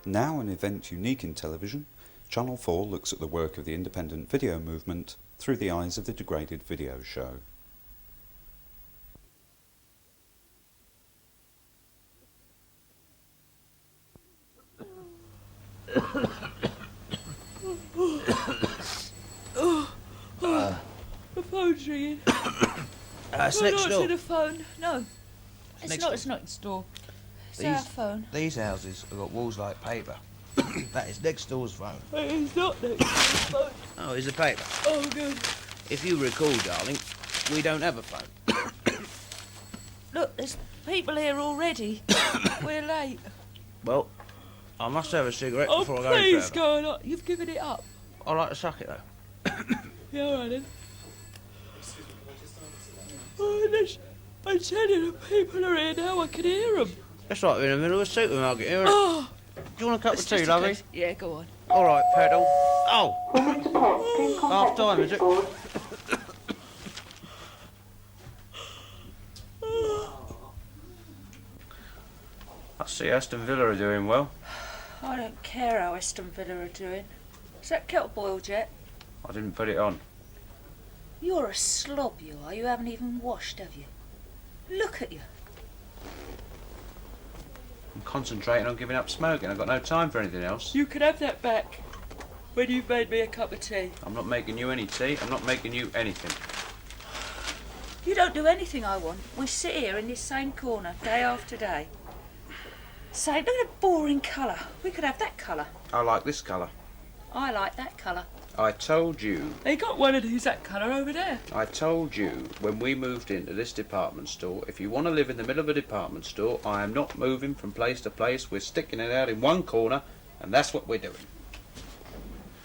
Now an event unique in television, Channel 4 looks at the work of the independent video movement through the eyes of the Degraded video show. The phone's ringing. It's next door. The phone. No, it's not next door. It's our phone. These houses have got walls like paper. That is next door's phone. It's not next door's phone. Oh, it's a paper. Oh, good. If you recall, darling, we don't have a phone. Look, there's people here already. We're late. Well, I must have a cigarette Oh, before I go any please further. go on. You've given it up. I like to suck it, though. Yeah, all right then. Oh, I tell you, the people are here now. I can hear them. It's like we're in the middle of a supermarket here. Oh, Do you want a cup of tea, lovely? Yeah, go on. All right, pedal. Oh! Half time, is it? I see Aston Villa are doing well. I don't care how Aston Villa are doing. Is that kettle boiled yet? I didn't put it on. You're a slob, you are. You haven't even washed, have you? Look at you. I'm concentrating on giving up smoking. I've got no time for anything else. You can have that back when you've made me a cup of tea. I'm not making you any tea. I'm not making you anything. You don't do anything I want. We sit here in this same corner day after day. Say, look at the boring colour. We could have that colour. I like this colour. I like that colour. I told you. They got one of these that colour over there. I told you when we moved into this department store, if you want to live in the middle of a department store, I am not moving from place to place. We're sticking it out in one corner, and that's what we're doing.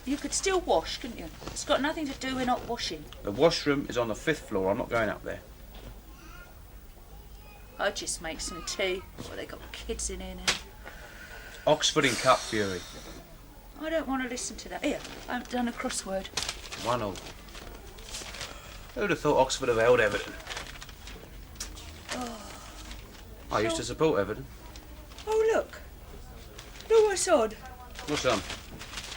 You could still wash, couldn't you? It's got nothing to do with not washing. The washroom is on the 5th floor. I'm not going up there. I just make some tea. Well, they got kids in here now. Oxford in Cup Fury. I don't want to listen to that. Here, I haven't done a crossword. 1-1. Who'd have thought Oxford have held Everton? Oh. I used to support Everton. Oh, look. Look what's on. What's on?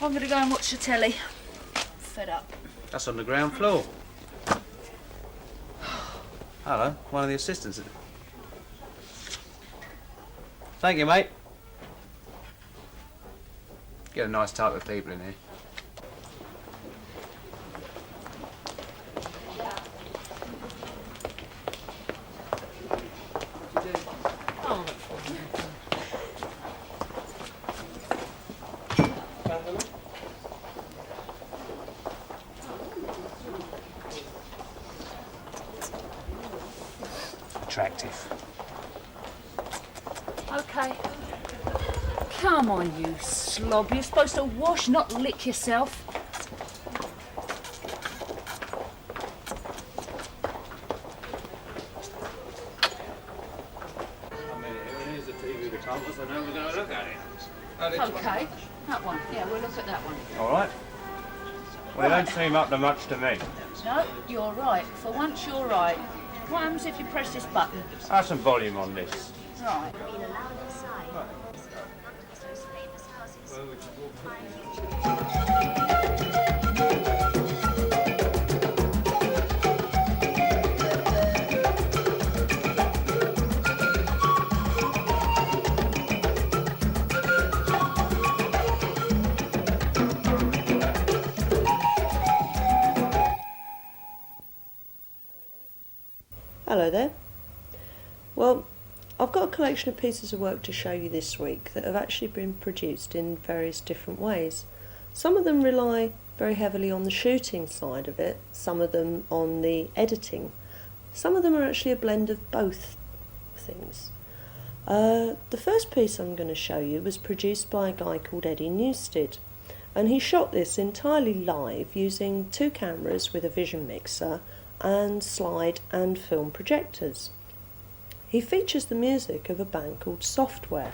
I'm going to go and watch the telly. Fed up. That's on the ground floor. Hello, one of the assistants. Thank you, mate. Get a nice type of people in here. Attractive. Okay. Come on, you slob. You're supposed to wash, not lick yourself. Here's the TV we told us, I know we're going to look at it. Okay. That one. Yeah, we'll look at that one. All right. Well, it don't seem up to much to me. No, you're right. For once, you're right. What happens if you press this button? Have some volume on this. Right. Hello there. Well, I've got a collection of pieces of work to show you this week that have actually been produced in various different ways. Some of them rely very heavily on the shooting side of it, some of them on the editing. Some of them are actually a blend of both things. The first piece I'm going to show you was produced by a guy called Eddie Newstead, and he shot this entirely live using 2 cameras with a vision mixer and slide and film projectors. He features the music of a band called Software.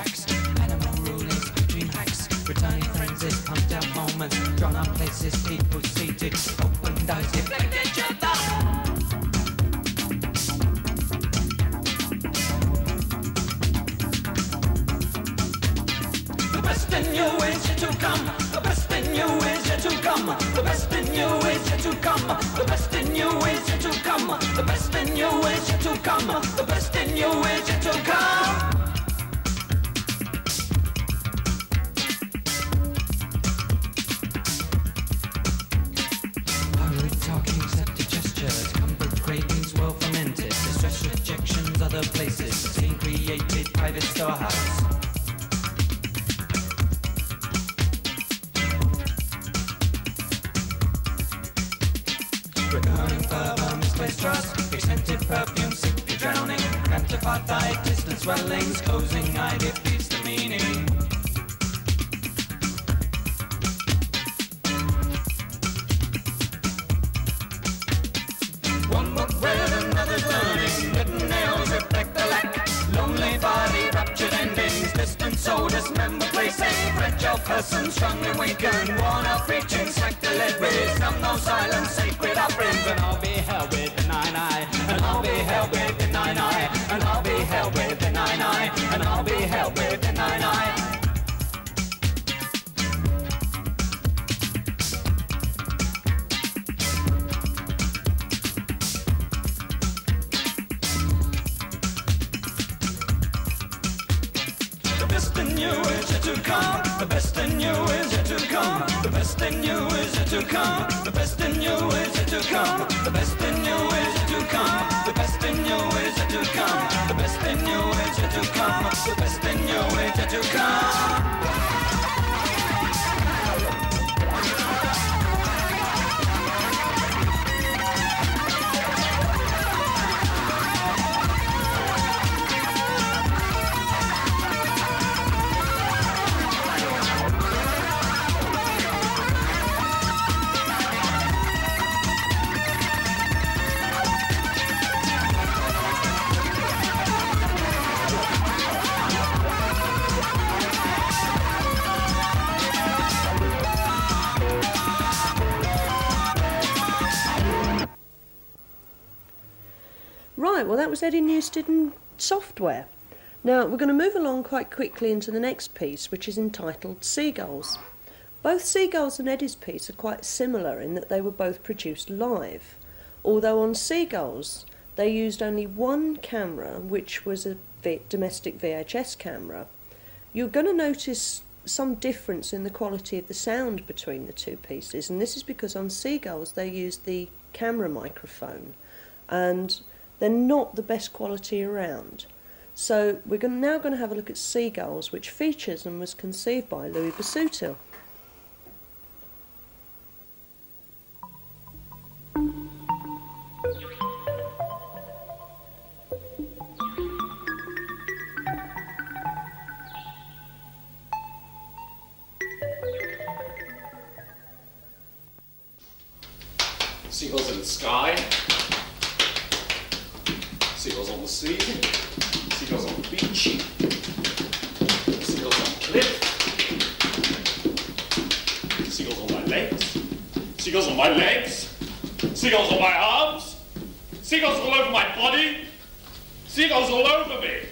tracks. Animal rulings between hacks. Returning frenzies, pumped out moments. Drawn up places, people seated. Opened eyes, deflect each other. The best in you is yet to come. The best in you is yet to come. The best in you is yet to come. The best in you is yet to come. The best in you is yet to come. The best in you is yet to come. Hurried talking, accepted gestures, comfort cravings well fermented. Distress rejections, other places. Scene created, private storehouse. Recurring fervor, misplaced trust, accented perfume, sickly drowning, cramptified thy distant swellings, closing eye defeats the meaning. One book read, another's learning, written nails reflect the lack, lonely body, raptured endings, distant soul, dismembered placing, fragile person, strongly weakened, worn out preaching, slack deliveries, numb no silence, sacred offerings, and I'll be held with the nine-eye, and I'll be held with the nine-eye, and I'll be held with the nine-eye, and I'll be held with the nine-eye. The best in you is yet to come. The best in you is yet to come. The best in you is yet to come. The best in you is yet to come. The best in you is yet to come. The best in you is yet to come. The best in you is yet to come. The best in you is yet to come. Right, well that was Eddie Newstead and software. Now we're going to move along quite quickly into the next piece, which is entitled Seagulls. Both Seagulls and Eddie's piece are quite similar in that they were both produced live, although on Seagulls they used only one camera, which was a domestic VHS camera. You're going to notice some difference in the quality of the sound between the two pieces, and this is because on Seagulls they used the camera microphone, and they're not the best quality around. So we're now going to have a look at Seagulls, which features and was conceived by Louis Basutil. Seagulls in the sky, seagulls on the sea, seagulls on the beach, seagulls on the cliff, seagulls on my legs, seagulls on my legs, seagulls on my arms, seagulls all over my body, seagulls all over me.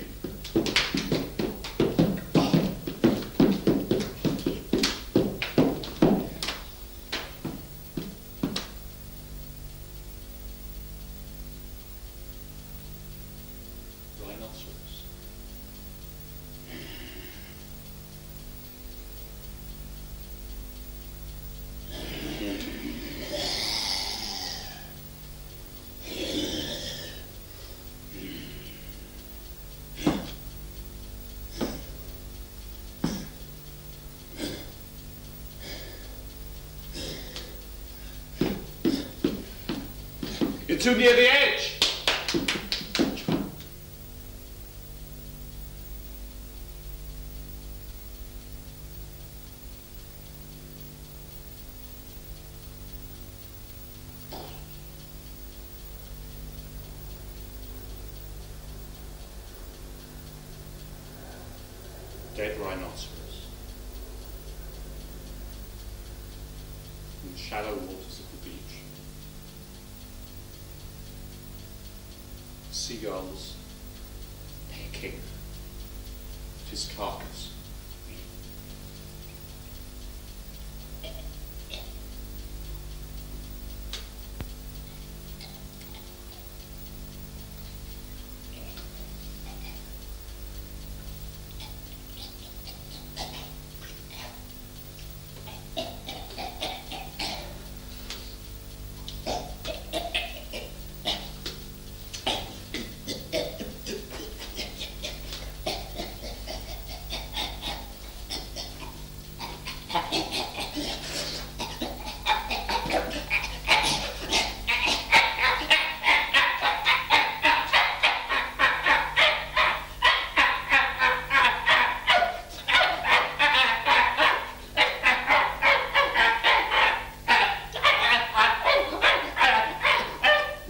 You're too near the edge. dead rhinoceros in the shallow waters of the beach. Seagulls pecking at his carcass.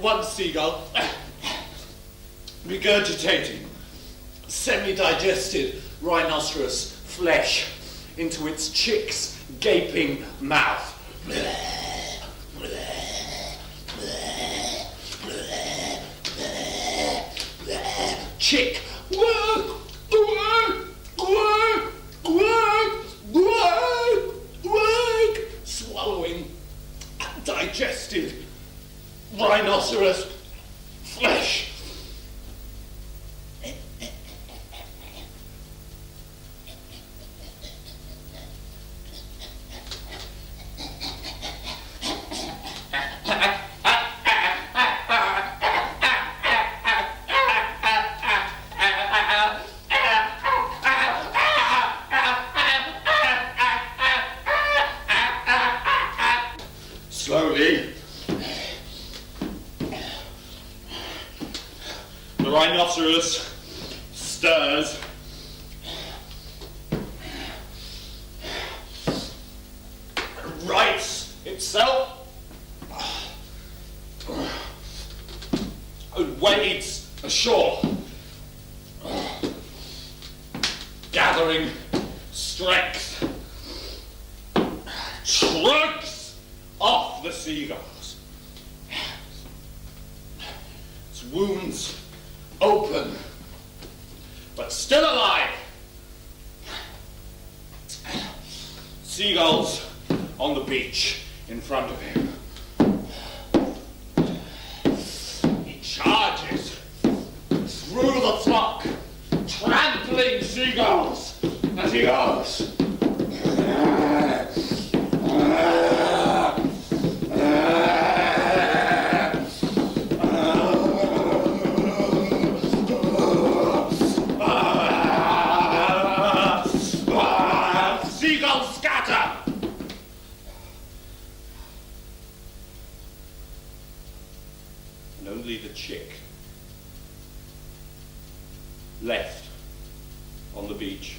One seagull, regurgitating semi-digested rhinoceros flesh into its chick's gaping mouth. Chick, swallowing digested rhinoceros flesh. Slowly, the rhinoceros stirs, rights itself, and wades ashore, gathering strength, shrugs off the seagulls. Its wounds open, but still alive. Seagulls on the beach in front of him. He charges through the flock, trampling seagulls as he goes. Seagulls scatter. And only the chick left on the beach,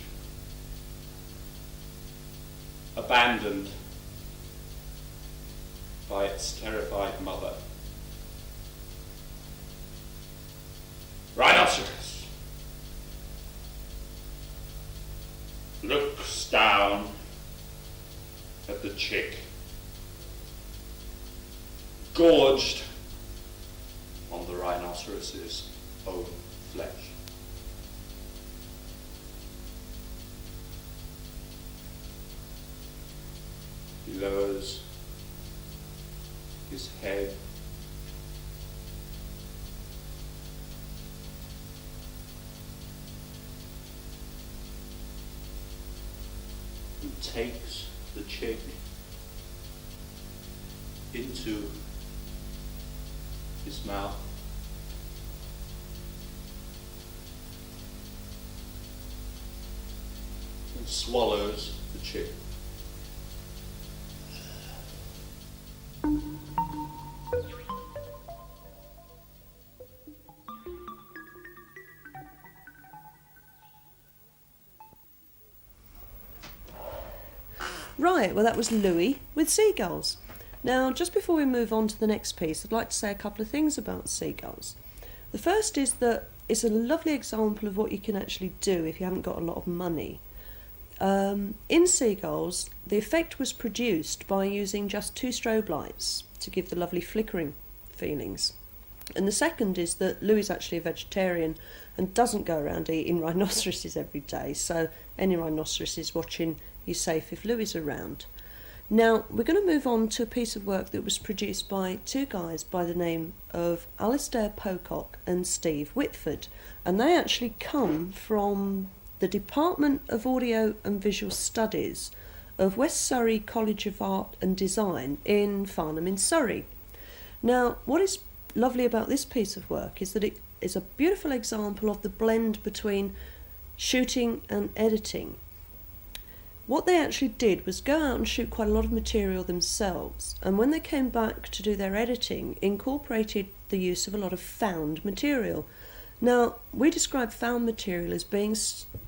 abandoned by its terrified mother. Rhinoceros looks down at the chick, gorged on the rhinoceros's own flesh. He lowers his head and takes the chick into his mouth and swallows the chick. Right, well that was Louis with seagulls. Now, just before we move on to the next piece, I'd like to say a couple of things about seagulls. The first is that it's a lovely example of what you can actually do if you haven't got a lot of money. In Seagulls, the effect was produced by using just 2 strobe lights to give the lovely flickering feelings. And the second is that Louis is actually a vegetarian and doesn't go around eating rhinoceroses every day, so any rhinoceroses watching you safe if Louis is around. Now, we're going to move on to a piece of work that was produced by 2 guys by the name of Alistair Pocock and Steve Whitford, and they actually come from the Department of Audio and Visual Studies of West Surrey College of Art and Design in Farnham in Surrey. Now, what is lovely about this piece of work is that it is a beautiful example of the blend between shooting and editing. What they actually did was go out and shoot quite a lot of material themselves, and when they came back to do their editing, incorporated the use of a lot of found material. Now, we describe found material as being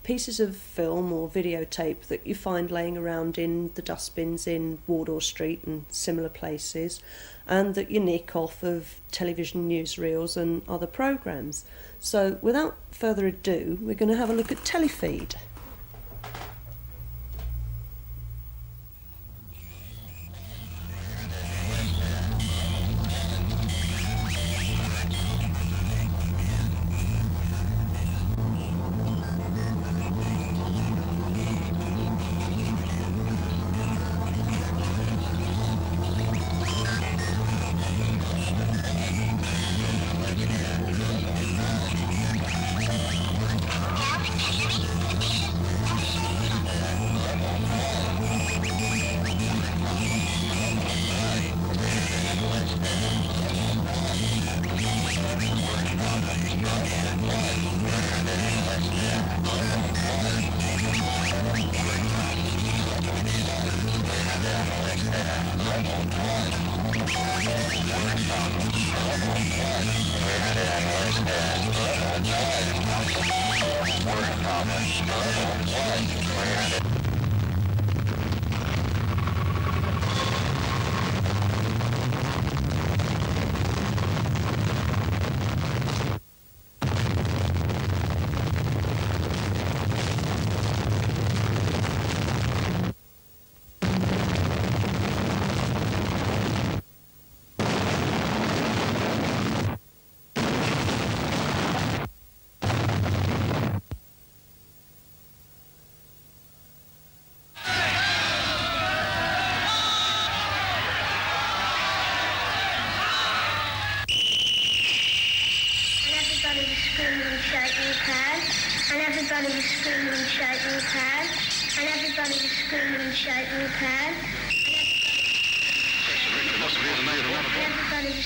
pieces of film or videotape that you find laying around in the dustbins in Wardour Street and similar places, and that you nick off of television newsreels and other programmes. So, without further ado, we're going to have a look at Telefeed. Everybody was screaming and shouting his hand. And everybody was screaming and shouting his hand. And everybody was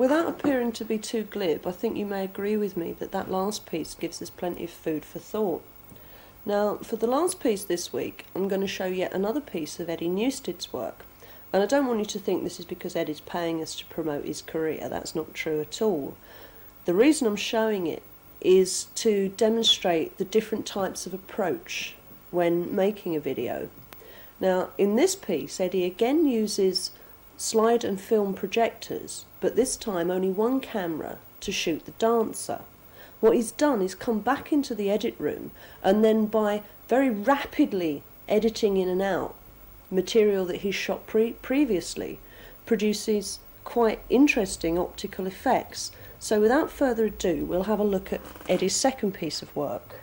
without appearing to be too glib, I think you may agree with me that that last piece gives us plenty of food for thought. Now, for the last piece this week, I'm going to show yet another piece of Eddie Newsted's work. And I don't want you to think this is because Ed is paying us to promote his career. That's not true at all. The reason I'm showing it is to demonstrate the different types of approach when making a video. Now, in this piece, Eddie again uses slide and film projectors, but this time only one camera to shoot the dancer. What he's done is come back into the edit room and then by very rapidly editing in and out material that he's shot previously produces quite interesting optical effects. So without further ado, we'll have a look at Eddie's second piece of work.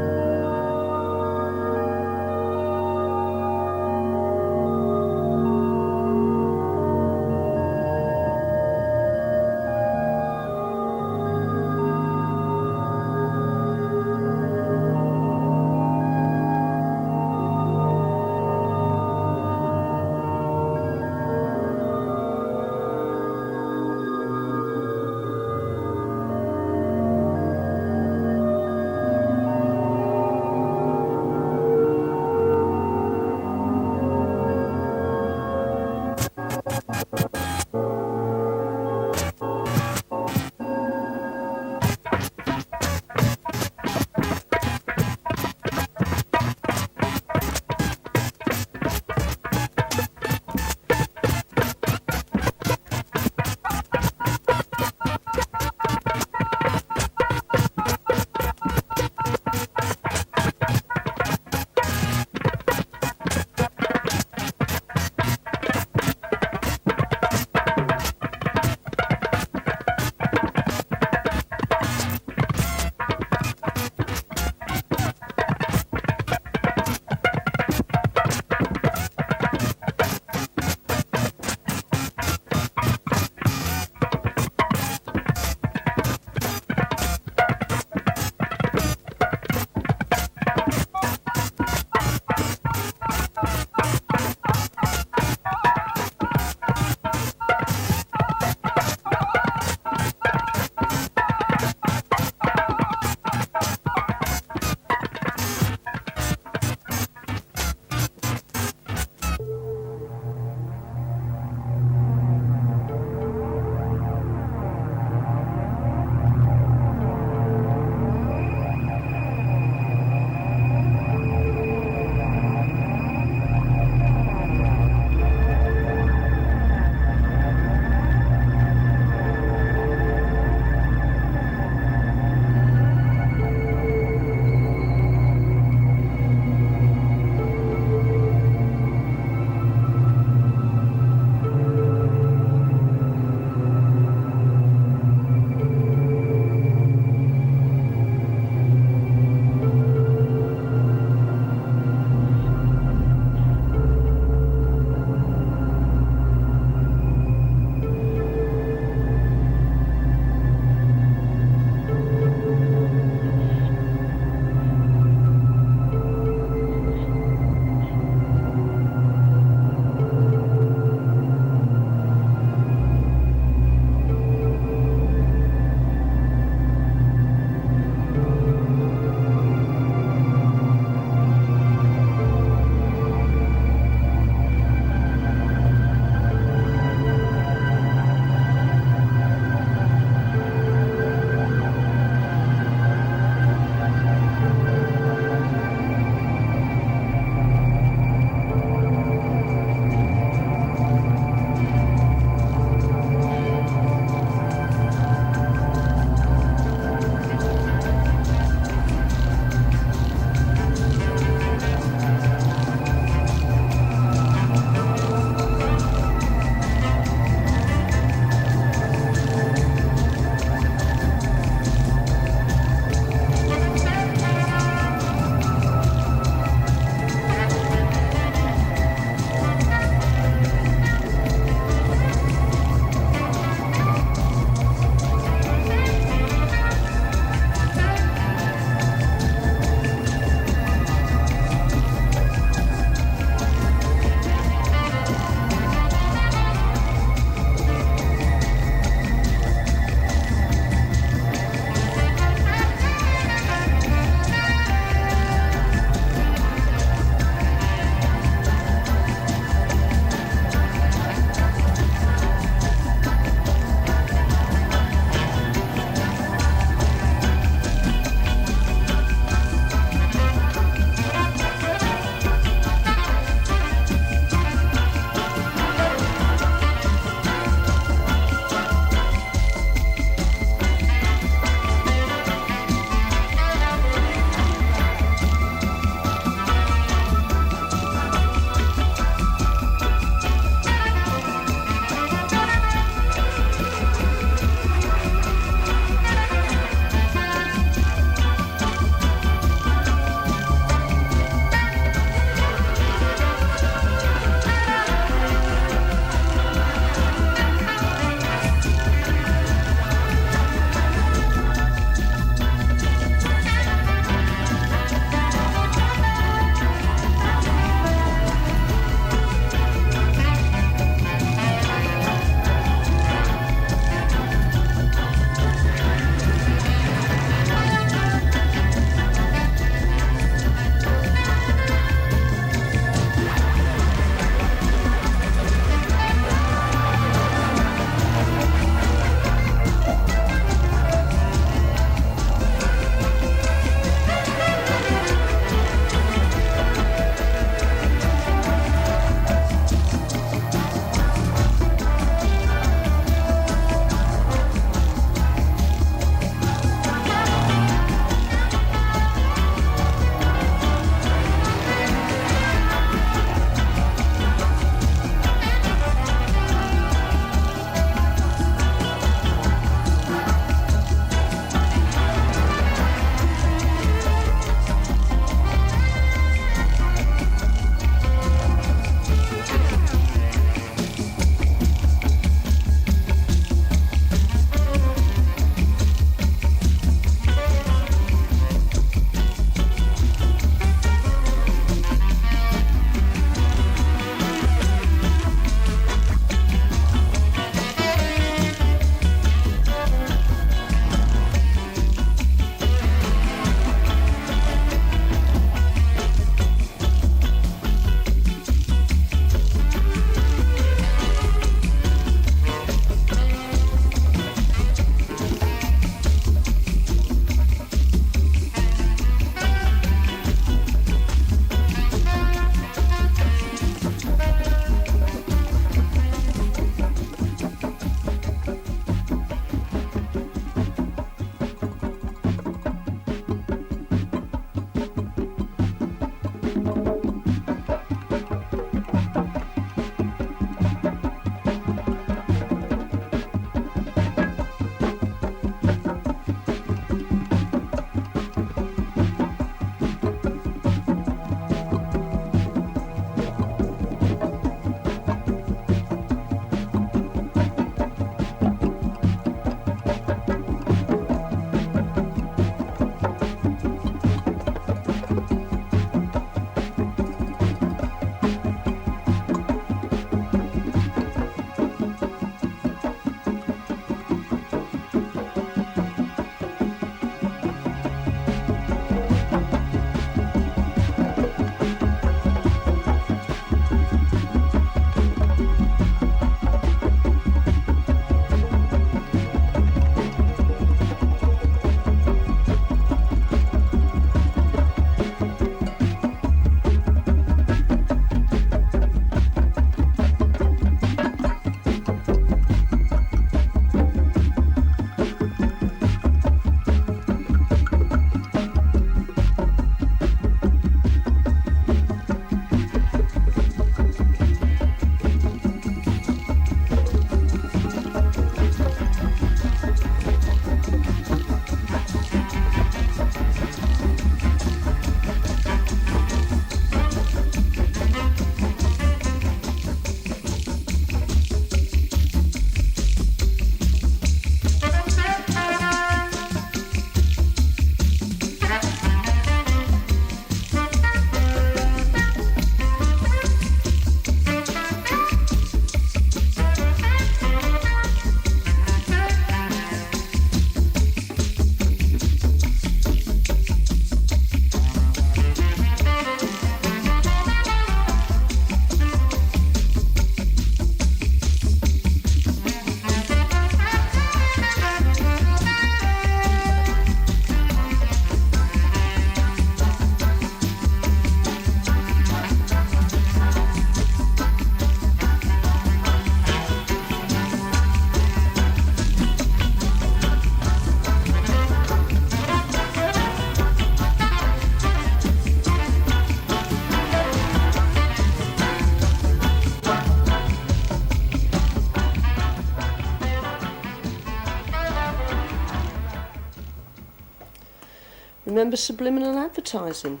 Remember subliminal advertising?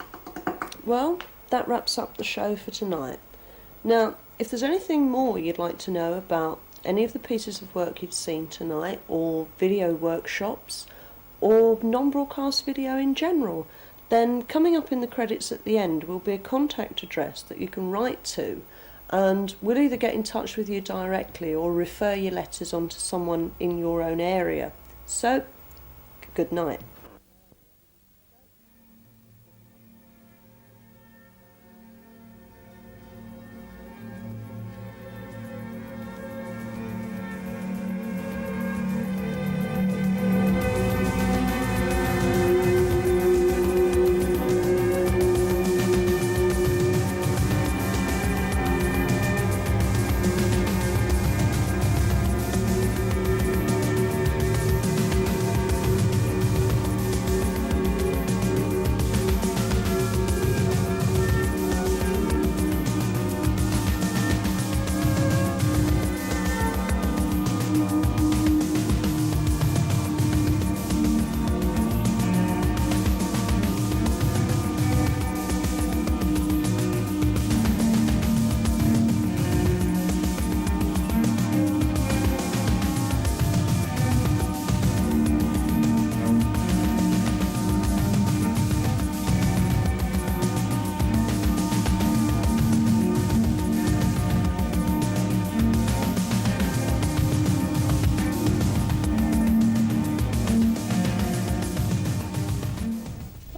Well, that wraps up the show for tonight. Now, if there's anything more you'd like to know about any of the pieces of work you've seen tonight, or video workshops, or non-broadcast video in general, then coming up in the credits at the end will be a contact address that you can write to, and we'll either get in touch with you directly or refer your letters on to someone in your own area. So, good night.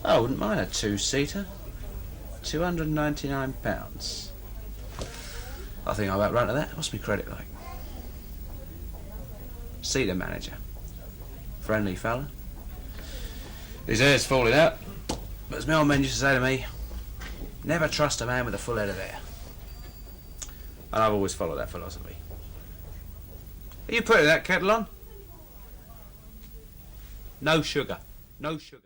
I wouldn't mind a two-seater. £299. I think I won't run to that. What's my credit like? See the manager. Friendly fella. His hair's falling out, but as my old man used to say to me, never trust a man with a full head of hair. And I've always followed that philosophy. Are you putting that kettle on? No sugar. No sugar.